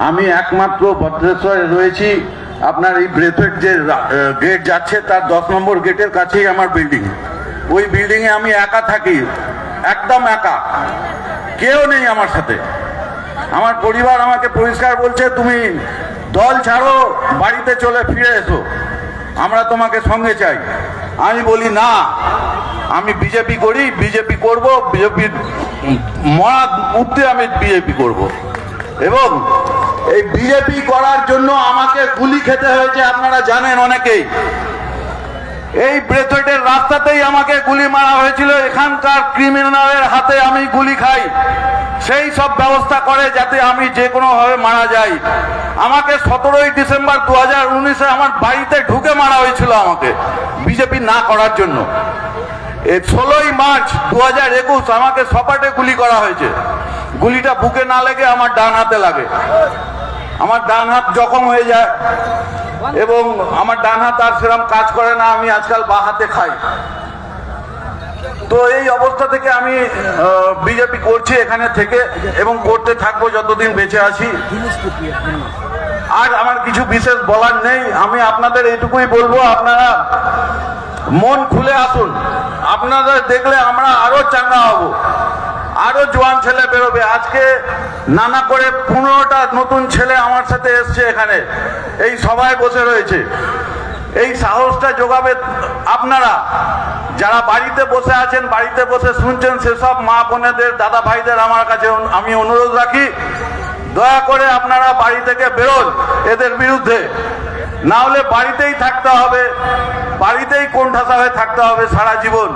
আমি একমাত্র ভদ্রেশ্বরে রয়েছি। আপনার এই ব্রেথওয়েট যে গেট যাচ্ছে তার 10 নম্বর গেটের কাছেই আমার বিল্ডিং। ওই বিল্ডিংয়ে আমি একা থাকি, একদম একা, কেউ নেই আমার সাথে। আমার পরিবার আমাকে পরিষ্কার বলছে, তুমি দল ছাড়ো, বাড়িতে চলে ফিরে এসো, আমরা তোমাকে সঙ্গে চাই। আমি বলি না, আমি বিজেপি করি, বিজেপি করব, বিজেপির মরা উঠতে আমি বিজেপি করব। এবং এই বিজেপি করার জন্য আমাকে গুলি খেতে হয়েছে, আপনারা জানেন অনেকেই। এই ব্রেথওয়েটের রাস্তাতেই আমাকে গুলি মারা হয়েছিল। এখানকার ক্রিমিনালের হাতে আমি গুলি খাই, সেই সব ব্যবস্থা করে যাতে আমি যে কোনোভাবে মারা যাই। আমাকে 17ই ডিসেম্বর 2019-এ আমার বাড়িতে ঢুকে মারা হয়েছিল আমাকে, বিজেপি না করার জন্য। এই 16ই মার্চ 2021 আমাকে সপাটে গুলি করা হয়েছে। গুলিটা বুকে না লেগে আমার ডান হাতে লাগে, আমার ডান হাত জখম হয়ে যায় এবং আমার ডান হাত আর সেরকম কাজ করে না। আমি আজকাল বাঁ হাতে খাই। তো এই অবস্থা থেকে আমি বিজেপি করছি এখানে থেকে, এবং করতে থাকবো যতদিন বেঁচে আছি। আর আমার কিছু বিশেষ বলার নেই। আমি আপনাদের এইটুকুই বলবো, আপনারা মন খুলে আসুন। আপনাদের দেখলে আমরা আরো চাঙ্গা হব, আরো জোয়ান ছেলে বেরোবে। আজকে নানা করে 15টা নতুন ছেলে আমার সাথে এসছে, এখানে এই সভায় বসে রয়েছে। এই সাহসটা যোগাবে আপনারা, যারা বাড়িতে বসে আছেন, বাড়িতে বসে শুনছেন, সেসব মা বোনেদের, দাদা ভাইদের আমার কাছে আমি অনুরোধ রাখি, দয়া করে আপনারা বাড়ি থেকে বেরোন এদের বিরুদ্ধে। না হলে বাড়িতেই থাকতে হবে, বাড়িতেই কোণঠাসা হয়ে থাকতে হবে সারা জীবন।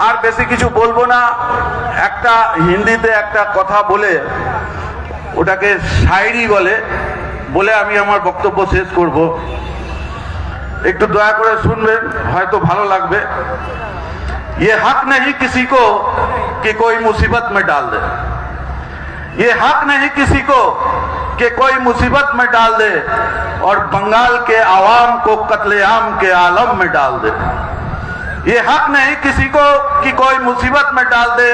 আর বেশি কিছু বলবো না। একটা হিন্দিতে একটা কথা বলে, ওটাকে শায়রি বলে আমি আমার বক্তব্য শেষ করব। একটু দয়া করে শুনবেন, হয়তো ভালো লাগবে। ये हक नहीं किसी को कि कोई मुसीबत में डाल दे, ये हक नहीं किसी को कि कोई मुसीबत में डाल दे और बंगाल के आवाम को कत्लेआम के आलम में डाल दे। ये हक नहीं किसी को कि कोई मुसीबत में डाल दे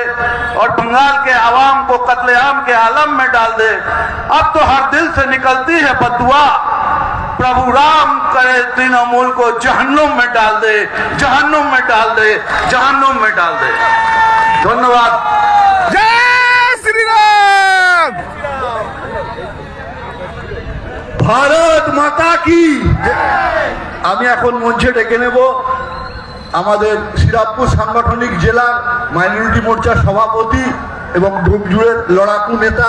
और बंगाल के आवाम को कत्लेआम के आलम में डाल दे। अब तो हर दिल से निकलती है बद्दुआ, प्रभु राम करे तृणमूल को जहन्नुम में डाल दे, जहन्नुम में डाल दे, जहन्नुम में डाल दे। धन्यवाद। जय श्री राम। ভারত মাতা কি। আমি এখন মঞ্চে ডেকে নেব আমাদের শ্রীরামপুর সাংগঠনিক জেলার মাইনরিটি মোর্চার সভাপতি এবং ধূপজুড়ের লড়াকু নেতা